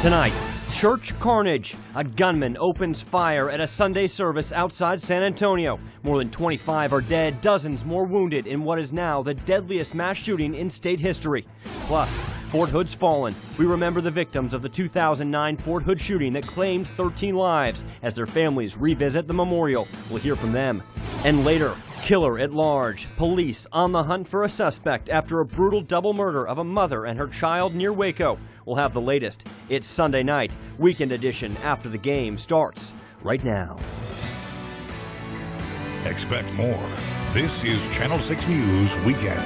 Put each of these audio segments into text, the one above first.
Tonight, church carnage. A gunman opens fire at a Sunday service outside San Antonio. More than 25 are dead, dozens more wounded in what is now the deadliest mass shooting in state history. Plus, Fort Hood's fallen. We remember the victims of the 2009 Fort Hood shooting that claimed 13 lives as their families revisit the memorial. We'll hear from them. And later, killer at large. Police on the hunt for a suspect after a brutal double murder of a mother and her child near Waco. We'll have the latest. It's Sunday night, weekend edition after the game starts right now. Expect more. This is Channel 6 News Weekend.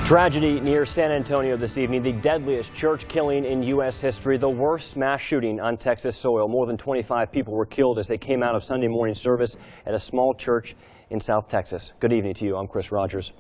Tragedy near San Antonio this evening, the deadliest church killing in U.S. history, the worst mass shooting on Texas soil. More than 25 people were killed as they came out of Sunday morning service at a small church in South Texas. Good evening to you. I'm Chris Rogers.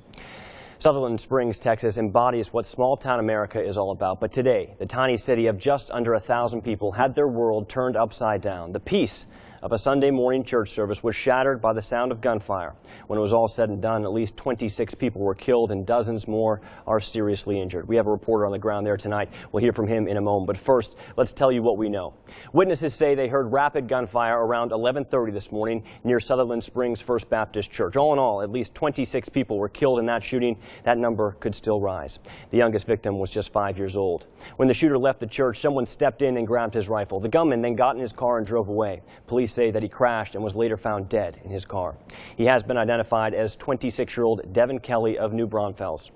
Sutherland Springs, Texas embodies what small-town America is all about. But today, the tiny city of just under 1,000 people had their world turned upside down. The peace of a Sunday morning church service was shattered by the sound of gunfire. When it was all said and done, at least 26 people were killed and dozens more are seriously injured. We have a reporter on the ground there tonight. We'll hear from him in a moment. But first, let's tell you what we know. Witnesses say they heard rapid gunfire around 11:30 this morning near Sutherland Springs First Baptist Church. All in all, at least 26 people were killed in that shooting. That number could still rise. The youngest victim was just 5 years old. When the shooter left the church, someone stepped in and grabbed his rifle. The gunman then got in his car and drove away. Police say that he crashed and was later found dead in his car. He has been identified as 26-year-old Devin Kelly of New Braunfels.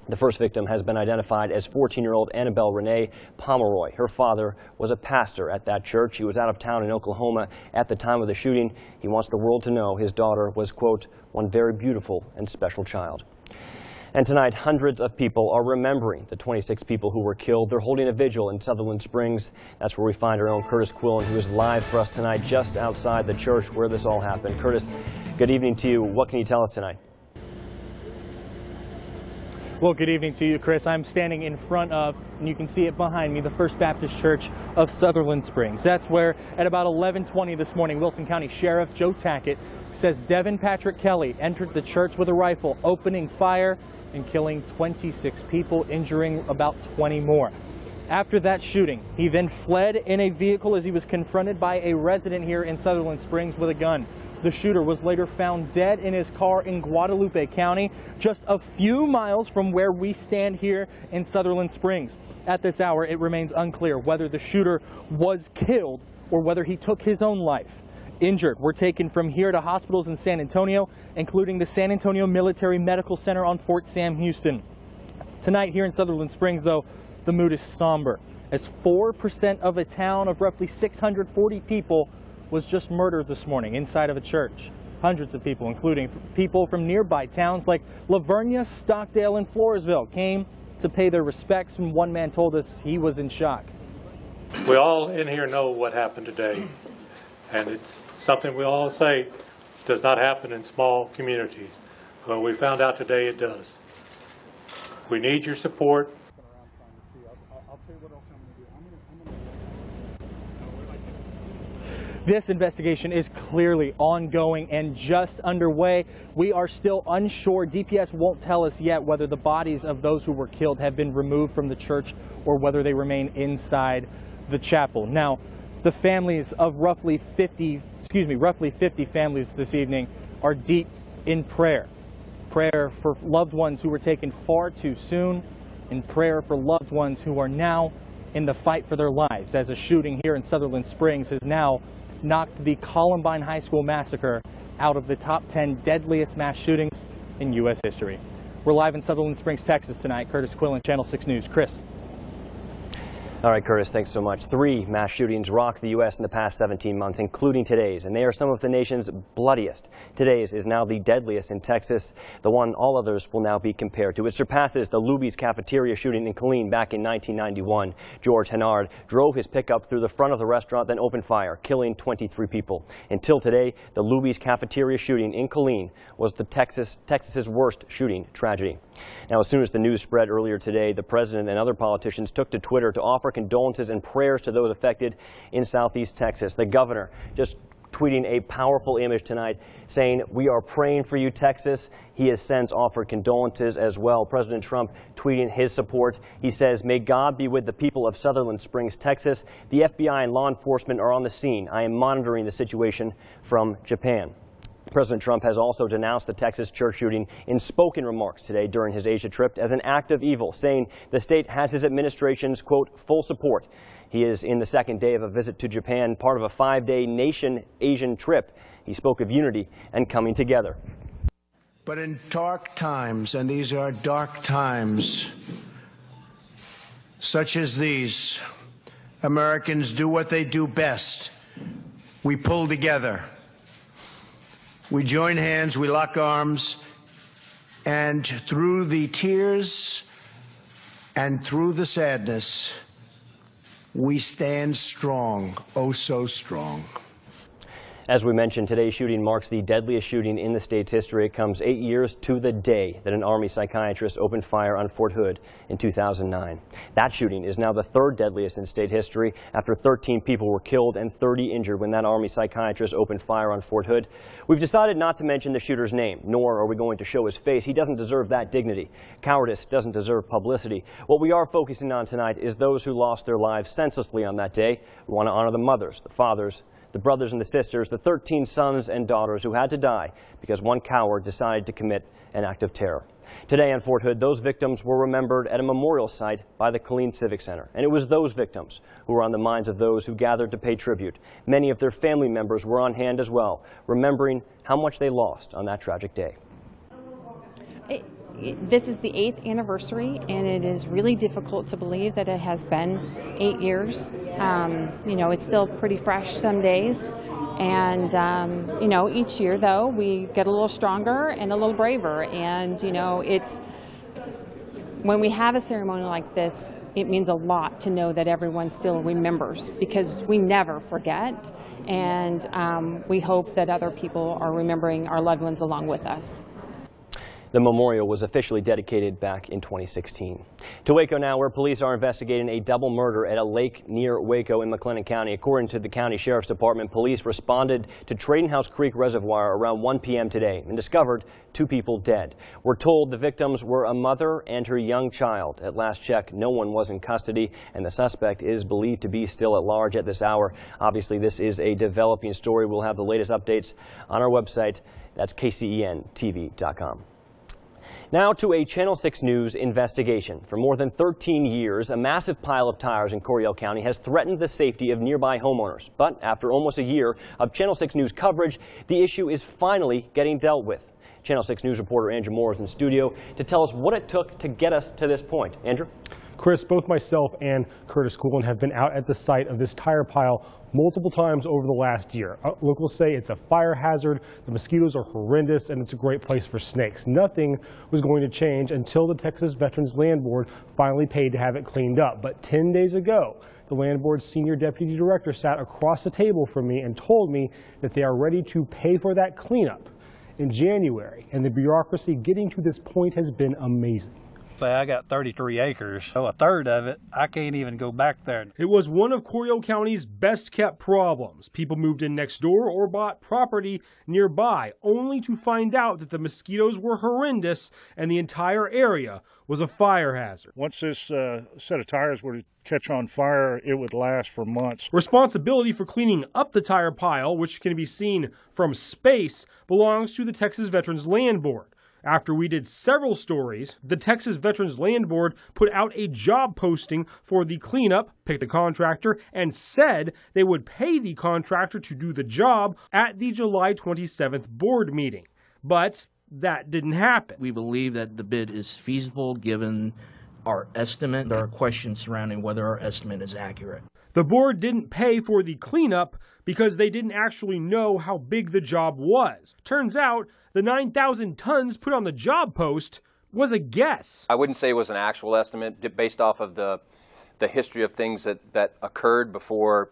The first victim has been identified as 14-year-old Annabelle Renee Pomeroy. Her father was a pastor at that church. He was out of town in Oklahoma at the time of the shooting. He wants the world to know his daughter was, quote, one very beautiful and special child. And tonight, hundreds of people are remembering the 26 people who were killed. They're holding a vigil in Sutherland Springs. That's where we find our own Curtis Quillen, who is live for us tonight just outside the church where this all happened. Curtis, good evening to you. What can you tell us tonight? Well, good evening to you, Chris. I'm standing in front of, and you can see it behind me, the First Baptist Church of Sutherland Springs. That's where, at about 11:20 this morning, Wilson County Sheriff Joe Tackett says Devin Patrick Kelly entered the church with a rifle, opening fire and killing 26 people, injuring about 20 more. After that shooting, he then fled in a vehicle as he was confronted by a resident here in Sutherland Springs with a gun. The shooter was later found dead in his car in Guadalupe County, just a few miles from where we stand here in Sutherland Springs. At this hour, it remains unclear whether the shooter was killed or whether he took his own life. Injured were taken from here to hospitals in San Antonio, including the San Antonio Military Medical Center on Fort Sam Houston. Tonight here in Sutherland Springs, though, the mood is somber, as 4% of a town of roughly 640 people was just murdered this morning inside of a church. Hundreds of people, including people from nearby towns like Lavernia, Stockdale, and Floresville, came to pay their respects, and one man told us he was in shock. We all in here know what happened today, and it's something we all say does not happen in small communities. Well, we found out today it does. We need your support. This investigation is clearly ongoing and just underway. We are still unsure. DPS won't tell us yet whether the bodies of those who were killed have been removed from the church or whether they remain inside the chapel. Now, the families of roughly 50 families this evening are deep in prayer. Prayer for loved ones who were taken far too soon, and prayer for loved ones who are now in the fight for their lives, as a shooting here in Sutherland Springs has now knocked the Columbine High School massacre out of the top 10 deadliest mass shootings in U.S. history. We're live in Sutherland Springs, Texas tonight. Curtis Quillen, Channel 6 News. Chris. All right, Curtis, thanks so much. 3 mass shootings rocked the U.S. in the past 17 months, including today's, and they are some of the nation's bloodiest. Today's is now the deadliest in Texas, the one all others will now be compared to. It surpasses the Luby's cafeteria shooting in Killeen back in 1991. George Hennard drove his pickup through the front of the restaurant, then opened fire, killing 23 people. Until today, the Luby's cafeteria shooting in Killeen was the Texas's worst shooting tragedy. Now, as soon as the news spread earlier today, the president and other politicians took to Twitter to offer condolences and prayers to those affected in southeast Texas. The governor just tweeting a powerful image tonight saying, "We are praying for you, Texas." He has since offered condolences as well. President Trump tweeting his support. He says, "May God be with the people of Sutherland Springs, Texas. The FBI and law enforcement are on the scene. I am monitoring the situation from Japan." President Trump has also denounced the Texas church shooting in spoken remarks today during his Asia trip as an act of evil, saying the state has his administration's, quote, full support. He is in the second day of a visit to Japan, part of a 5-day nation Asian trip. He spoke of unity and coming together. But in dark times, and these are dark times, such as these, Americans do what they do best. We pull together. We join hands, we lock arms, and through the tears and through the sadness, we stand strong, oh so strong. As we mentioned, today's shooting marks the deadliest shooting in the state's history. It comes 8 years to the day that an Army psychiatrist opened fire on Fort Hood in 2009. That shooting is now the third deadliest in state history after 13 people were killed and 30 injured when that Army psychiatrist opened fire on Fort Hood. We've decided not to mention the shooter's name, nor are we going to show his face. He doesn't deserve that dignity. Cowardice doesn't deserve publicity. What we are focusing on tonight is those who lost their lives senselessly on that day. We want to honor the mothers, the fathers, the brothers and the sisters, the 13 sons and daughters who had to die because one coward decided to commit an act of terror. Today on Fort Hood, those victims were remembered at a memorial site by the Killeen Civic Center. And it was those victims who were on the minds of those who gathered to pay tribute. Many of their family members were on hand as well, remembering how much they lost on that tragic day. This is the 8th anniversary, and it is really difficult to believe that it has been 8 years. You know, it's still pretty fresh some days. And, you know, each year, though, we get a little stronger and a little braver. And, you know, when we have a ceremony like this, it means a lot to know that everyone still remembers, because we never forget. And we hope that other people are remembering our loved ones along with us. The memorial was officially dedicated back in 2016. To Waco now, where police are investigating a double murder at a lake near Waco in McLennan County. According to the county sheriff's department, police responded to Trading House Creek Reservoir around 1 p.m. today and discovered 2 people dead. We're told the victims were a mother and her young child. At last check, no one was in custody, and the suspect is believed to be still at large at this hour. Obviously, this is a developing story. We'll have the latest updates on our website. That's kcentv.com. Now to a Channel 6 News investigation. For more than 13 years, a massive pile of tires in Coryell County has threatened the safety of nearby homeowners. But after almost a year of Channel 6 News coverage, the issue is finally getting dealt with. Channel 6 News reporter Andrew Moore is in studio to tell us what it took to get us to this point. Andrew? Chris, both myself and Curtis Coolen have been out at the site of this tire pile multiple times over the last year. Locals say it's a fire hazard, the mosquitoes are horrendous, and it's a great place for snakes. Nothing was going to change until the Texas Veterans Land Board finally paid to have it cleaned up. But 10 days ago, the Land Board's senior deputy director sat across the table from me and told me that they are ready to pay for that cleanup in January. And the bureaucracy getting to this point has been amazing. Say I got 33 acres, so a third of it, I can't even go back there. It was one of Coryell County's best kept problems. People moved in next door or bought property nearby, only to find out that the mosquitoes were horrendous and the entire area was a fire hazard. Once this set of tires were to catch on fire, it would last for months. Responsibility for cleaning up the tire pile, which can be seen from space, belongs to the Texas Veterans Land Board. After we did several stories, the Texas Veterans Land Board put out a job posting for the cleanup, picked a contractor, and said they would pay the contractor to do the job at the July 27th board meeting. But that didn't happen. We believe that the bid is feasible given our estimate. There are questions surrounding whether our estimate is accurate. The board didn't pay for the cleanup because they didn't actually know how big the job was. Turns out the 9,000 tons put on the job post was a guess. I wouldn't say it was an actual estimate based off of the history of things that occurred before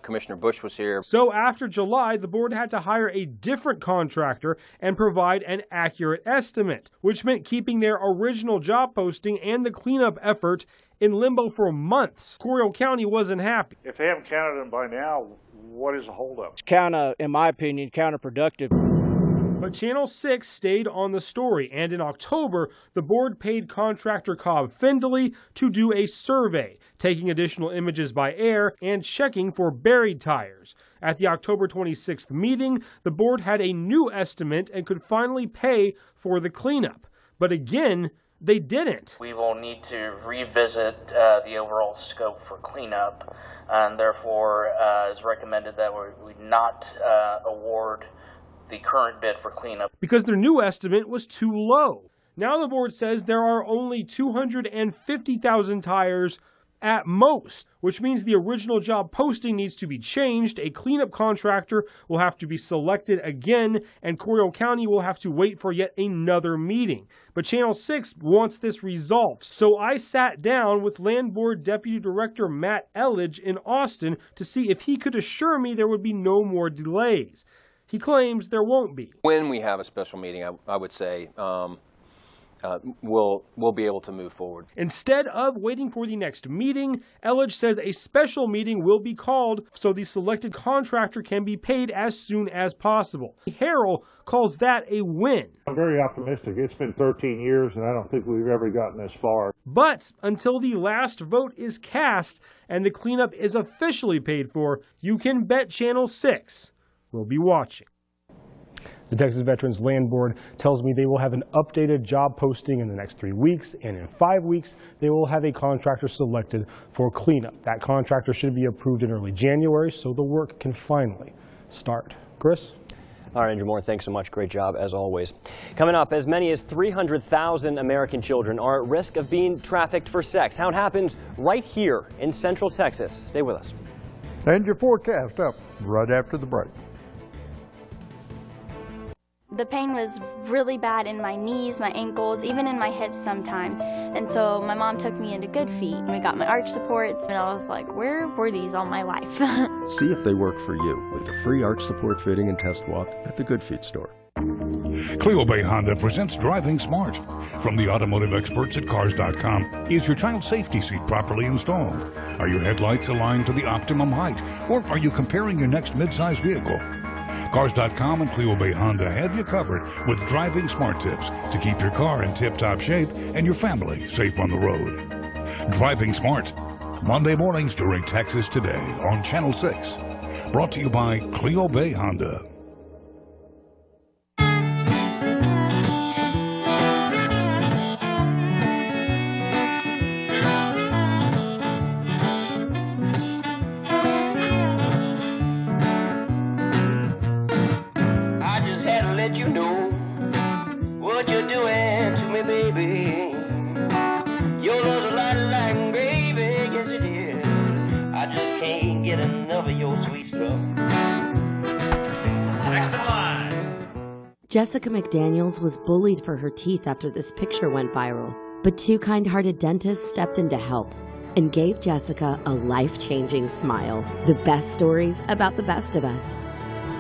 Commissioner Bush was here. So after July, the board had to hire a different contractor and provide an accurate estimate, which meant keeping their original job posting and the cleanup effort in limbo for months. Coryell County wasn't happy. If they haven't counted them by now, what is the holdup? It's in my opinion, counterproductive. But Channel 6 stayed on the story, and in October, the board paid contractor Cobb Findley to do a survey, taking additional images by air and checking for buried tires. At the October 26th meeting, the board had a new estimate and could finally pay for the cleanup. But again, they didn't. We will need to revisit the overall scope for cleanup, and therefore it's recommended that we not award the current bid for cleanup, because their new estimate was too low. Now the board says there are only 250,000 tires at most, which means the original job posting needs to be changed, a cleanup contractor will have to be selected again, and Coryell County will have to wait for yet another meeting. But Channel 6 wants this resolved. So I sat down with Land Board Deputy Director Matt Elledge in Austin to see if he could assure me there would be no more delays. He claims there won't be. When we have a special meeting, I would say we'll be able to move forward. Instead of waiting for the next meeting, Elledge says a special meeting will be called so the selected contractor can be paid as soon as possible. Harrell calls that a win. I'm very optimistic. It's been 13 years, and I don't think we've ever gotten this far. But until the last vote is cast and the cleanup is officially paid for, you can bet Channel 6 will be watching. The Texas Veterans Land Board tells me they will have an updated job posting in the next 3 weeks, and in 5 weeks, they will have a contractor selected for cleanup. That contractor should be approved in early January, so the work can finally start. Chris? All right, Andrew Moore, thanks so much. Great job, as always. Coming up, as many as 300,000 American children are at risk of being trafficked for sex. How it happens right here in Central Texas. Stay with us. And your forecast up right after the break. The pain was really bad in my knees, my ankles, even in my hips sometimes. And so my mom took me into Good Feet, and we got my arch supports, and I was like, where were these all my life? See if they work for you with a free arch support fitting and test walk at the Good Feet store. Cleo Bay Honda presents Driving Smart. From the automotive experts at Cars.com, is your child safety seat properly installed? Are your headlights aligned to the optimum height? Or are you comparing your next midsize vehicle? Cars.com and Cleo Bay Honda have you covered with driving smart tips to keep your car in tip-top shape and your family safe on the road. Driving Smart, Monday mornings during Texas Today on Channel 6. Brought to you by Cleo Bay Honda. Jessica McDaniels was bullied for her teeth after this picture went viral, but two kind-hearted dentists stepped in to help and gave Jessica a life-changing smile. The best stories about the best of us.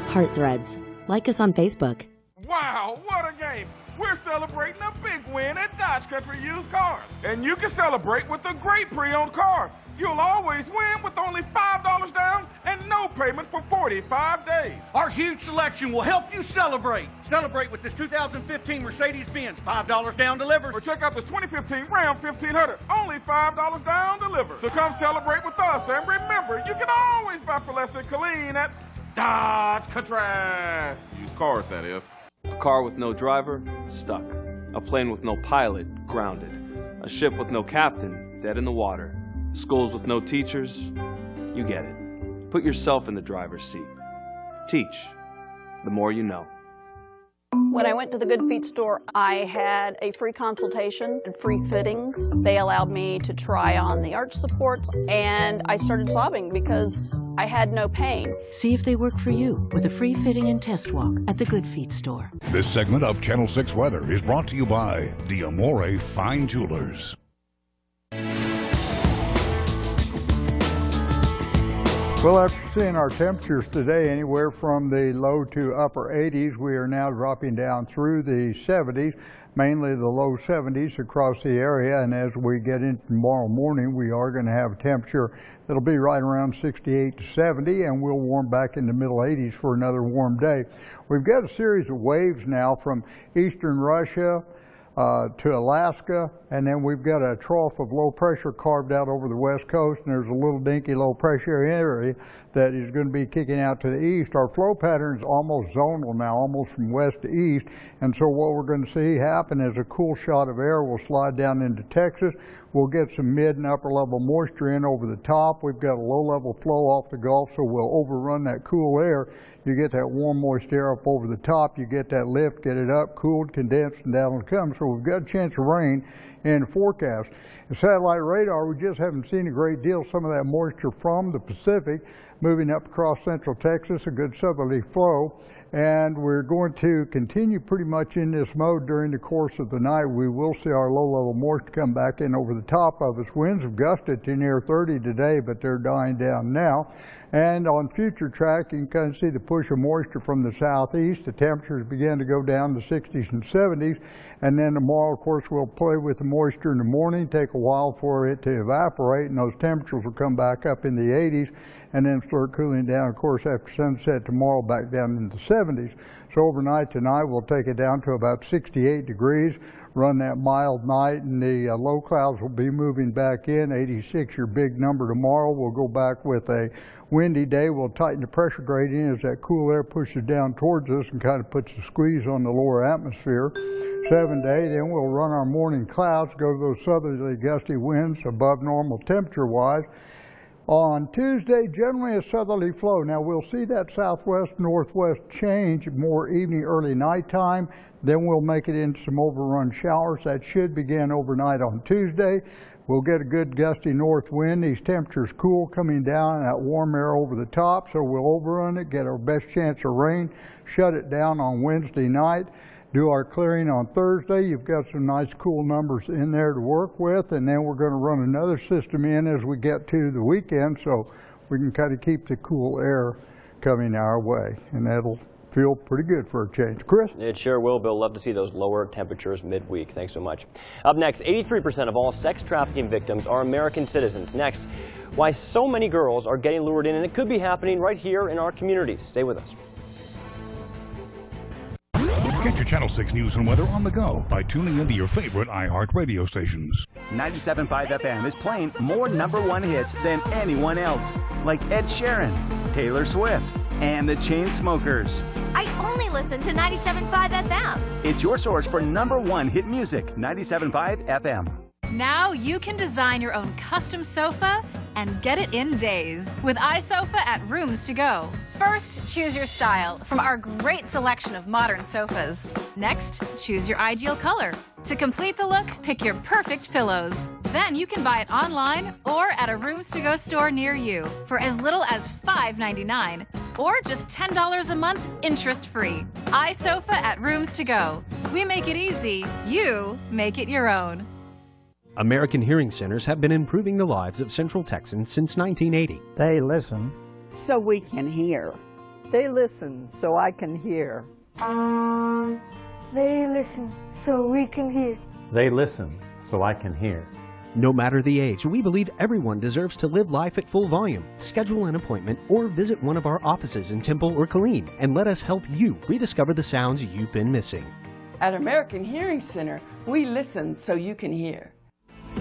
Heart Threads. Like us on Facebook. Wow, what a game! We're celebrating a big win at Dodge Country Used Cars. And you can celebrate with a great pre-owned car. You'll always win with only $5 down and no payment for 45 days. Our huge selection will help you celebrate. Celebrate with this 2015 Mercedes-Benz, $5 down delivers. Or check out this 2015 Ram 1500, only $5 down delivers. So come celebrate with us, and remember, you can always buy for less than Colleen at Dodge Country Used Cars, that is. A car with no driver, stuck. A plane with no pilot, grounded. A ship with no captain, dead in the water. Schools with no teachers, you get it. Put yourself in the driver's seat. Teach. The more you know. When I went to the Good Feet store, I had a free consultation and free fittings. They allowed me to try on the arch supports, and I started sobbing because I had no pain. See if they work for you with a free fitting and test walk at the Good Feet store. This segment of Channel 6 Weather is brought to you by D'Amore Fine Jewelers. Well, after seeing our temperatures today anywhere from the low to upper 80s, we are now dropping down through the 70s, mainly the low 70s across the area. And as we get into tomorrow morning, we are going to have a temperature that'll be right around 68 to 70, and we'll warm back in the middle 80s for another warm day. We've got a series of waves now from eastern Russia to Alaska, and then we've got a trough of low pressure carved out over the west coast, and there's a little dinky low pressure area that is going to be kicking out to the east. Our flow pattern is almost zonal now, almost from west to east, and so what we're going to see happen is a cool shot of air will slide down into Texas. We'll get some mid and upper level moisture in over the top. We've got a low level flow off the Gulf, so we'll overrun that cool air. You get that warm moist air up over the top, you get that lift, get it up, cooled, condensed, and down it comes. So we've got a chance of rain in the forecast. The satellite radar, we just haven't seen a great deal. Some of that moisture from the Pacific moving up across central Texas, a good southerly flow. And we're going to continue pretty much in this mode during the course of the night. We will see our low-level moisture come back in over the top of us. Winds have gusted to near 30 today, but they're dying down now. And on future track, you can kind of see the push of moisture from the southeast. The temperatures begin to go down to 60s and 70s. And then tomorrow, of course, we'll play with the moisture in the morning, take a while for it to evaporate, and those temperatures will come back up in the 80s and then start cooling down, of course, after sunset tomorrow back down in the 70s. So overnight tonight, we'll take it down to about 68 degrees, run that mild night, and the low clouds will be moving back in. 86, your big number tomorrow. We'll go back with a windy day. We'll tighten the pressure gradient as that cool air pushes down towards us and kind of puts the squeeze on the lower atmosphere. 7 to 8, then we'll run our morning clouds, go to those southerly gusty winds above normal temperature-wise. On Tuesday, generally a southerly flow. Now we'll see that southwest-northwest change more evening, early nighttime. Then we'll make it into some overrun showers. That should begin overnight on Tuesday. We'll get a good gusty north wind. These temperatures cool coming down, that warm air over the top, so we'll overrun it, get our best chance of rain, shut it down on Wednesday night. Do our clearing on Thursday. You've got some nice cool numbers in there to work with, and then we're going to run another system in as we get to the weekend so we can kind of keep the cool air coming our way, and that'll feel pretty good for a change. Chris? It sure will, Bill. Love to see those lower temperatures midweek. Thanks so much. Up next, 83% of all sex trafficking victims are American citizens. Next, why so many girls are getting lured in, and it could be happening right here in our communities. Stay with us. Get your Channel 6 news and weather on the go by tuning into your favorite iHeart radio stations. 97.5 FM is playing more #1 hits than anyone else, like Ed Sheeran, Taylor Swift, and the Chainsmokers. I only listen to 97.5 FM. It's your source for #1 hit music, 97.5 FM. Now you can design your own custom sofa and get it in days with iSofa at Rooms to Go. First, choose your style from our great selection of modern sofas. Next, choose your ideal color. To complete the look, pick your perfect pillows. Then you can buy it online or at a Rooms to Go store near you for as little as $5.99 or just $10 a month interest-free. iSofa at Rooms to Go. We make it easy. You make it your own. American Hearing Centers have been improving the lives of Central Texans since 1980. They listen so we can hear. They listen so I can hear. They listen so we can hear. They listen so I can hear. No matter the age, we believe everyone deserves to live life at full volume. Schedule an appointment or visit one of our offices in Temple or Killeen and let us help you rediscover the sounds you've been missing. At American Hearing Center, we listen so you can hear.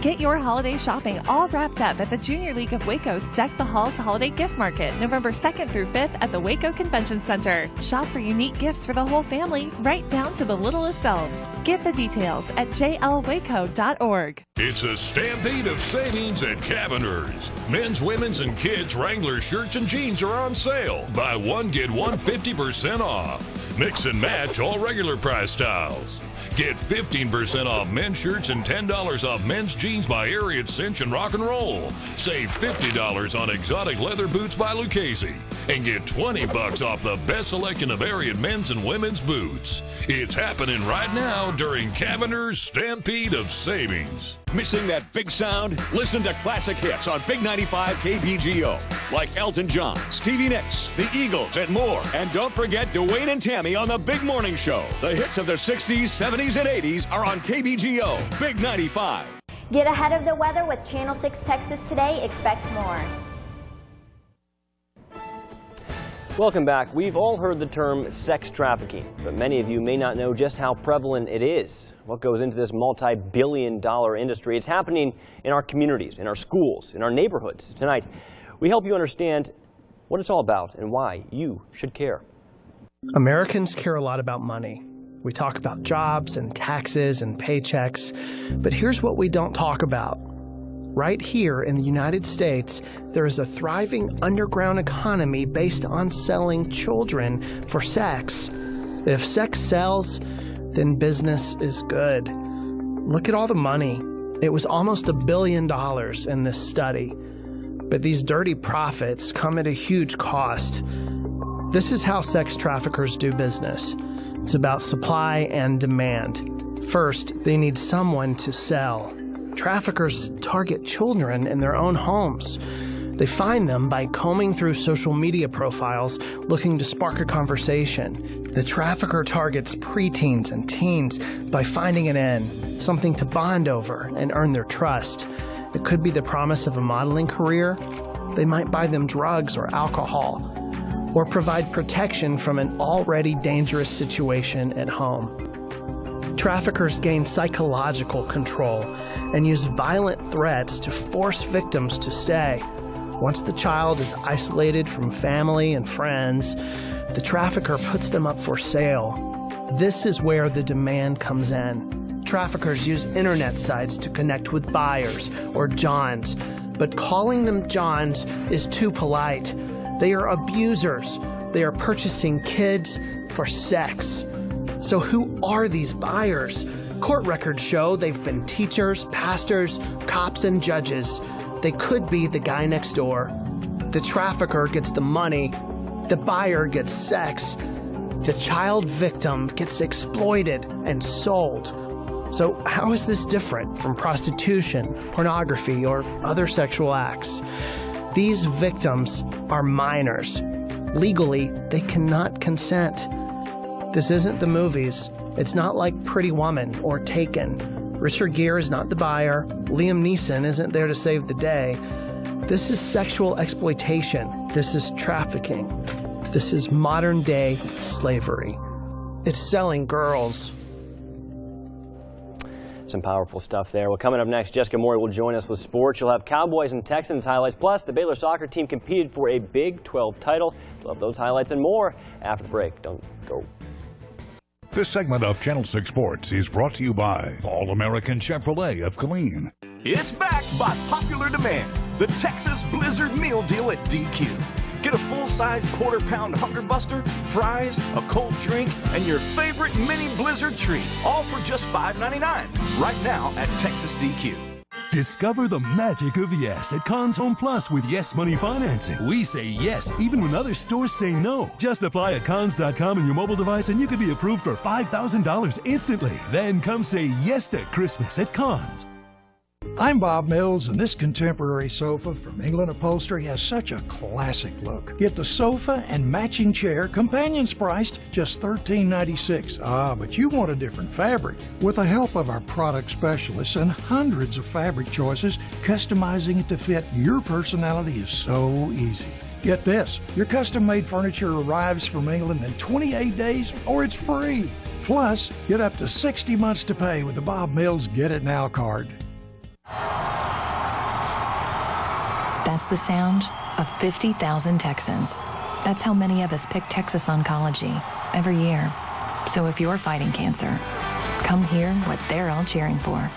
Get your holiday shopping all wrapped up at the Junior League of Waco's Deck the Halls Holiday Gift Market, November 2nd through 5th at the Waco Convention Center. Shop for unique gifts for the whole family, right down to the littlest elves. Get the details at jlwaco.org. It's a stampede of savings at Cavaners. Men's, women's, and kids' Wrangler shirts and jeans are on sale. Buy one, get one 50% off. Mix and match all regular price styles. Get 15% off men's shirts and $10 off men's jeans by Ariat Cinch and Rock and Roll. Save $50 on exotic leather boots by Lucchese. And get $20 off the best selection of Ariat men's and women's boots. It's happening right now during Cavaners' Stampede of Savings. Missing that big sound? Listen to classic hits on Big 95 KBGO. like Elton John, Stevie Nicks, the Eagles, and more. And don't forget Dwayne and Tammy on the Big Morning Show. The hits of the 60s, 70s, and 80s are on KBGO, Big 95. Get ahead of the weather with Channel 6 Texas Today. Expect more. Welcome back. We've all heard the term sex trafficking, but many of you may not know just how prevalent it is. What goes into this multi-billion-dollar industry? It's happening in our communities, in our schools, in our neighborhoods. Tonight, we help you understand what it's all about and why you should care. Americans care a lot about money. We talk about jobs and taxes and paychecks, but here's what we don't talk about. Right here in the United States, there is a thriving underground economy based on selling children for sex. If sex sells, then business is good. Look at all the money. It was almost $1 billion in this study. But these dirty profits come at a huge cost. This is how sex traffickers do business. It's about supply and demand. First, they need someone to sell. Traffickers target children in their own homes. They find them by combing through social media profiles looking to spark a conversation. The trafficker targets preteens and teens by finding an end, something to bond over and earn their trust. It could be the promise of a modeling career. They might buy them drugs or alcohol, or provide protection from an already dangerous situation at home. Traffickers gain psychological control and use violent threats to force victims to stay. Once the child is isolated from family and friends, the trafficker puts them up for sale. This is where the demand comes in. Traffickers use internet sites to connect with buyers or Johns, but calling them Johns is too polite. They are abusers. They are purchasing kids for sex. So who are these buyers? Court records show they've been teachers, pastors, cops, and judges. They could be the guy next door. The trafficker gets the money. The buyer gets sex. The child victim gets exploited and sold. So how is this different from prostitution, pornography, or other sexual acts? These victims are minors. Legally, they cannot consent. This isn't the movies. It's not like Pretty Woman or Taken. Richard Gere is not the buyer. Liam Neeson isn't there to save the day. This is sexual exploitation. This is trafficking. This is modern-day slavery. It's selling girls. Some powerful stuff there. Well, coming up next, Jessica Moore will join us with sports. You'll have Cowboys and Texans highlights. Plus, the Baylor soccer team competed for a Big 12 title. We'll have those highlights and more after the break. Don't go. This segment of Channel 6 Sports is brought to you by All-American Chevrolet of Killeen. It's back by popular demand. The Texas Blizzard Meal Deal at DQ. Get a full-size quarter-pound Hunger Buster, fries, a cold drink, and your favorite mini Blizzard treat, all for just $5.99. Right now at Texas DQ. Discover the magic of yes at Conn's Home Plus with Yes Money Financing. We say yes even when other stores say no. Just apply at Cons.com on your mobile device and you can be approved for $5,000 instantly. Then come say yes to Christmas at Cons. I'm Bob Mills, and this contemporary sofa from England Upholstery has such a classic look. Get the sofa and matching chair, companions priced just $13.96. Ah, but you want a different fabric. With the help of our product specialists and hundreds of fabric choices, customizing it to fit your personality is so easy. Get this, your custom-made furniture arrives from England in 28 days, or it's free. Plus, get up to 60 months to pay with the Bob Mills Get It Now card. That's the sound of 50,000 Texans. That's how many of us pick Texas Oncology every year. So if you're fighting cancer, come hear what they're all cheering for.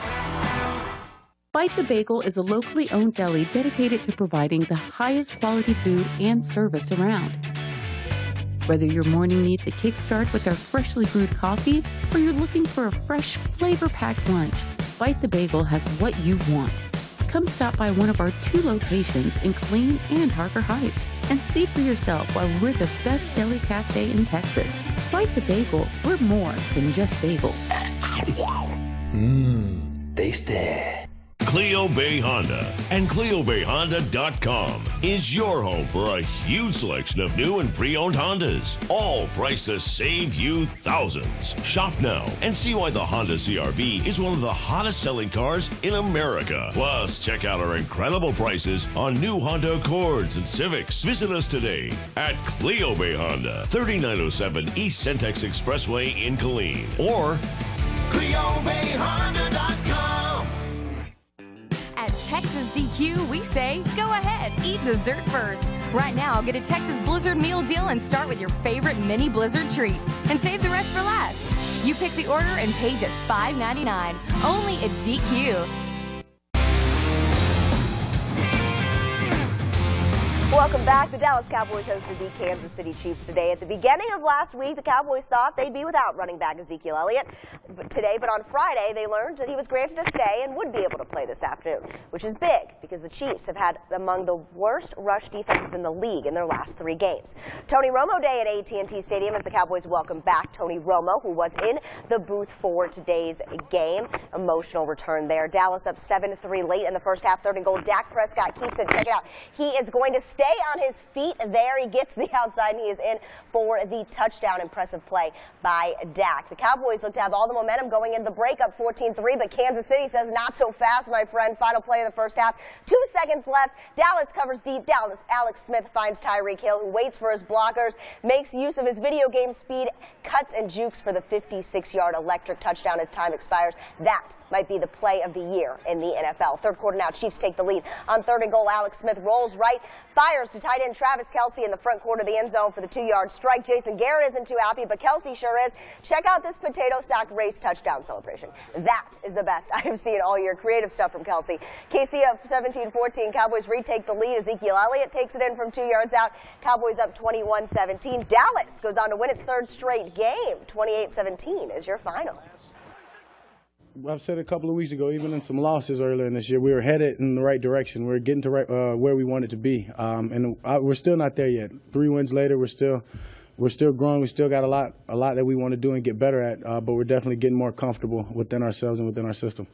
Bite the Bagel is a locally owned deli dedicated to providing the highest quality food and service around. Whether your morning needs a kickstart with our freshly brewed coffee or you're looking for a fresh, flavor-packed lunch, Bite the Bagel has what you want. Come stop by one of our 2 locations in Killeen and Harker Heights and see for yourself why we're the best deli cafe in Texas. Bite the Bagel, we're more than just bagels. Tasty. Cleo Bay Honda and CleoBayHonda.com is your home for a huge selection of new and pre-owned Hondas, all priced to save you thousands. Shop now and see why the Honda CR-V is one of the hottest selling cars in America. Plus, check out our incredible prices on new Honda Accords and Civics. Visit us today at Cleo Bay Honda, 3907 East Centex Expressway in Killeen, or CleoBayHonda.com. At Texas DQ, we say, go ahead, eat dessert first. Right now, get a Texas Blizzard meal deal and start with your favorite mini Blizzard treat. And save the rest for last. You pick the order and pay just $5.99. Only at DQ. Welcome back. The Dallas Cowboys hosted the Kansas City Chiefs today. At the beginning of last week, the Cowboys thought they'd be without running back Ezekiel Elliott today, but on Friday, they learned that he was granted a stay and would be able to play this afternoon, which is big because the Chiefs have had among the worst rush defenses in the league in their last 3 games. Tony Romo Day at AT&T Stadium as the Cowboys welcome back Tony Romo, who was in the booth for today's game. Emotional return there. Dallas up 7-3 late in the first half, 3rd and goal. Dak Prescott keeps it. Check it out. He is going to stay on his feet there. He gets the outside and he is in for the touchdown. Impressive play by Dak. The Cowboys look to have all the momentum going into the break, up 14-3, but Kansas City says not so fast, my friend. Final play of the first half. 2 seconds left. Dallas covers deep. Alex Smith finds Tyreek Hill, who waits for his blockers, makes use of his video game speed, cuts and jukes for the 56-yard electric touchdown as time expires. That might be the play of the year in the NFL. 3rd quarter now. Chiefs take the lead. On 3rd and goal, Alex Smith rolls right, fires to tight end Travis Kelce in the front corner of the end zone for the 2-yard strike. Jason Garrett isn't too happy, but Kelce sure is. Check out this potato sack race touchdown celebration. That is the best I have seen all year. Creative stuff from Kelce. KC up 17-14. Cowboys retake the lead. Ezekiel Elliott takes it in from 2 yards out. Cowboys up 21-17. Dallas goes on to win its 3rd straight game. 28-17 is your final. I've said a couple of weeks ago, even in some losses earlier in this year, we were headed in the right direction. We're getting to where we wanted to be, and we're still not there yet. 3 wins later, we're still growing. We still got a lot that we want to do and get better at, but we're definitely getting more comfortable within ourselves and within our system.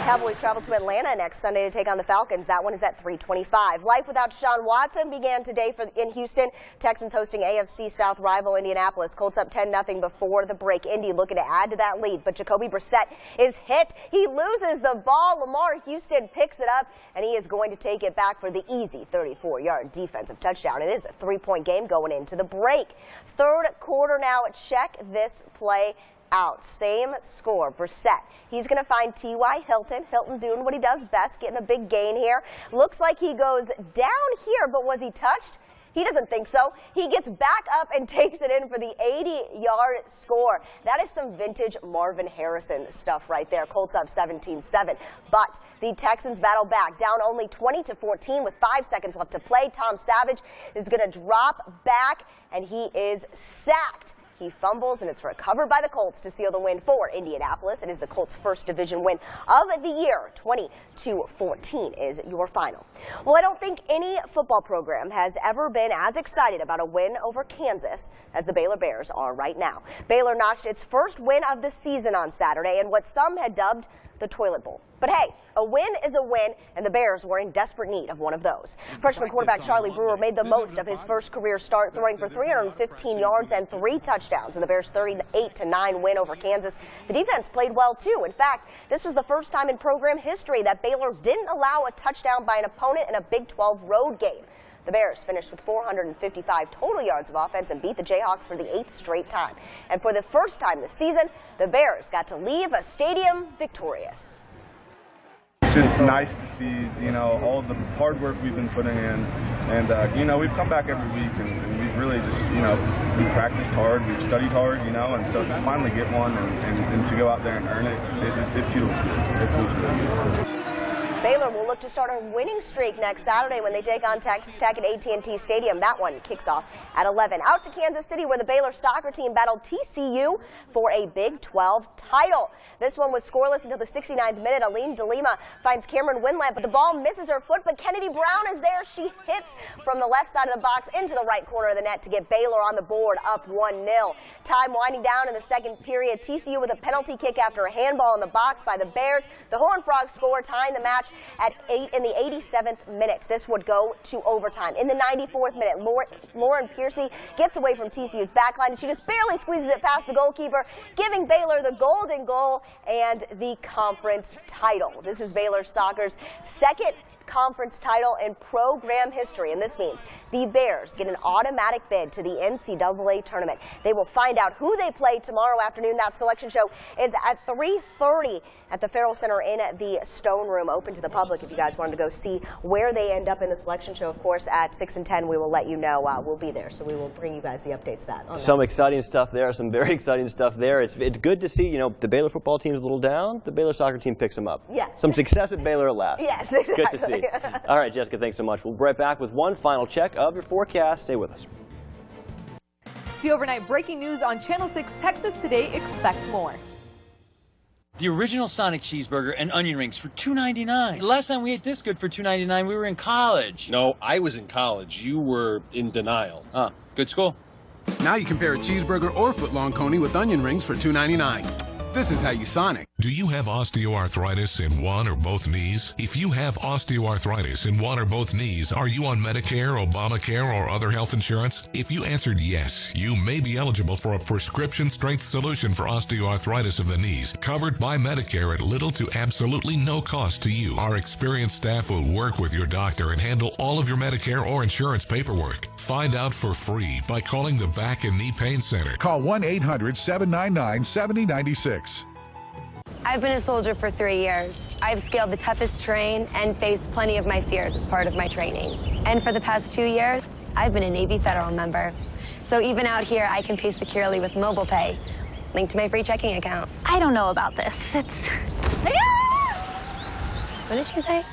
Cowboys travel to Atlanta next Sunday to take on the Falcons. That one is at 3:25. Life without Deshaun Watson began today in Houston. Texans hosting AFC South rival Indianapolis. Colts up 10-0 before the break. Indy looking to add to that lead, but Jacoby Brissett is hit. He loses the ball. Lamar Houston picks it up, and he is going to take it back for the easy 34-yard defensive touchdown. It is a 3-point game going into the break. 3rd quarter now. Check this play out. Same score. Brissett. He's going to find T.Y. Hilton. Hilton doing what he does best, getting a big gain here. Looks like he goes down here, but was he touched? He doesn't think so. He gets back up and takes it in for the 80-yard score. That is some vintage Marvin Harrison stuff right there. Colts up 17-7. But the Texans battle back, down only 20-14 with 5 seconds left to play. Tom Savage is going to drop back, and he is sacked. He fumbles, and it's recovered by the Colts to seal the win for Indianapolis. It is the Colts' first division win of the year. 20-14 is your final. Well, I don't think any football program has ever been as excited about a win over Kansas as the Baylor Bears are right now. Baylor notched its first win of the season on Saturday in what some had dubbed the Toilet Bowl. But hey, a win is a win, and the Bears were in desperate need of one of those. Freshman quarterback Charlie Brewer made the most of his first career start, throwing for 315 yards and 3 touchdowns in the Bears' 38-9 win over Kansas. The defense played well, too. In fact, this was the first time in program history that Baylor didn't allow a touchdown by an opponent in a Big 12 road game. The Bears finished with 455 total yards of offense and beat the Jayhawks for the 8th straight time. And for the first time this season, the Bears got to leave a stadium victorious. It's just nice to see, all the hard work we've been putting in. And, we've come back every week and we've really just, we practiced hard, we've studied hard, and so to finally get one and to go out there and earn it, it feels good. It feels really good. Baylor will look to start a winning streak next Saturday when they take on Texas Tech at AT&T Stadium. That one kicks off at 11. Out to Kansas City, where the Baylor soccer team battled TCU for a Big 12 title. This one was scoreless until the 69th minute. Aline DeLima finds Cameron Winlamp, but the ball misses her foot. But Kennedy Brown is there. She hits from the left side of the box into the right corner of the net to get Baylor on the board, up 1-0. Time winding down in the second period. TCU with a penalty kick after a handball in the box by the Bears. The Horned Frogs score, tying the match at 8 in the 87th minute. This would go to overtime. In the 94th minute, Lauren Piercy gets away from TCU's backline, and she just barely squeezes it past the goalkeeper, giving Baylor the golden goal and the conference title. This is Baylor soccer's second conference title in program history, and this means the Bears get an automatic bid to the NCAA tournament. They will find out who they play tomorrow afternoon. That selection show is at 3:30 at the Farrell Center in the Stone Room, open to the public if you guys wanted to go see where they end up in the selection show. Of course, at 6 and 10, we will let you know. We'll be there, so we will bring you guys the updates on that. Some exciting stuff there, some very exciting stuff there. It's good to see, you know, the Baylor football team's a little down. The Baylor soccer team picks them up. Yeah. Some success at Baylor at last. Yes, exactly. Good to see. All right, Jessica, thanks so much. We'll be right back with one final check of your forecast. Stay with us. See overnight breaking news on Channel 6 Texas Today. Expect more. The original Sonic cheeseburger and onion rings for $2.99. The last time we ate this good for $2.99, we were in college. No, I was in college. You were in denial. Good school. Now you can pair a cheeseburger or footlong coney with onion rings for $2.99. This is how you Sonic. Do you have osteoarthritis in one or both knees? If you have osteoarthritis in one or both knees, are you on Medicare, Obamacare, or other health insurance? If you answered yes, you may be eligible for a prescription strength solution for osteoarthritis of the knees, covered by Medicare at little to absolutely no cost to you. Our experienced staff will work with your doctor and handle all of your Medicare or insurance paperwork. Find out for free by calling the Back and Knee Pain Center. Call 1-800-799-7096. I've been a soldier for 3 years. I've scaled the toughest terrain and faced plenty of my fears as part of my training. And for the past 2 years, I've been a Navy Federal member. So even out here, I can pay securely with mobile pay, linked to my free checking account. I don't know about this. What did she say?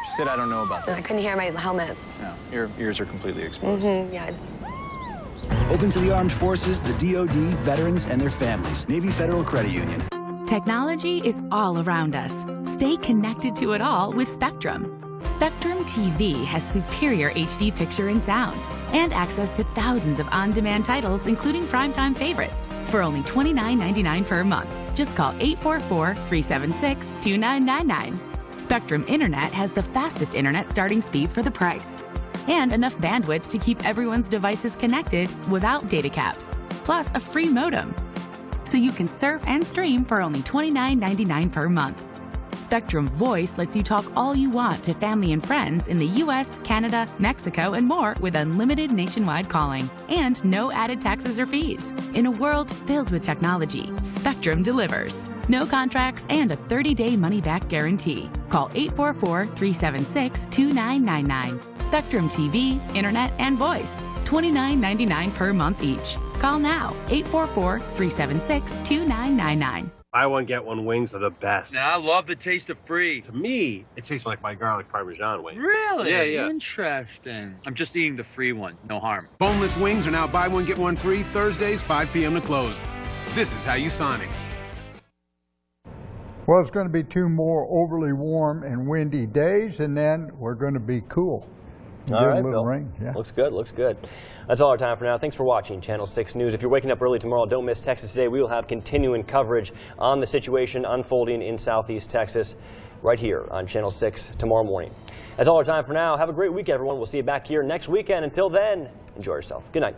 She said, I don't know about that. I couldn't hear my helmet. No, your ears are completely exposed. Yeah, I just... Open to the armed forces, the DoD, veterans, and their families. Navy Federal Credit Union. Technology is all around us. Stay connected to it all with Spectrum. Spectrum TV has superior HD picture and sound, and access to thousands of on-demand titles, including primetime favorites, for only $29.99 per month. Just call 844-376-2999. Spectrum Internet has the fastest internet starting speeds for the price, and enough bandwidth to keep everyone's devices connected without data caps, plus a free modem. So you can surf and stream for only $29.99 per month. Spectrum Voice lets you talk all you want to family and friends in the US, Canada, Mexico, and more with unlimited nationwide calling and no added taxes or fees. In a world filled with technology, Spectrum delivers. No contracts and a 30-day money-back guarantee. Call 844-376-2999. Spectrum TV, Internet, and Voice. $29.99 per month each. Call now, 844-376-2999. Buy one, get one wings are the best. Now, I love the taste of free. To me, it tastes like my garlic Parmesan wing. Really? Yeah. Interesting. I'm just eating the free one. No harm. Boneless wings are now buy one, get one free Thursdays, 5 p.m. to close. This is how you Sonic. Well, it's going to be 2 more overly warm and windy days, and then we're going to be cool. All right, Bill. Rain. Yeah. Looks good, looks good. That's all our time for now. Thanks for watching Channel 6 News. If you're waking up early tomorrow, don't miss Texas Today. We will have continuing coverage on the situation unfolding in Southeast Texas right here on Channel 6 tomorrow morning. That's all our time for now. Have a great week, everyone. We'll see you back here next weekend. Until then, enjoy yourself. Good night.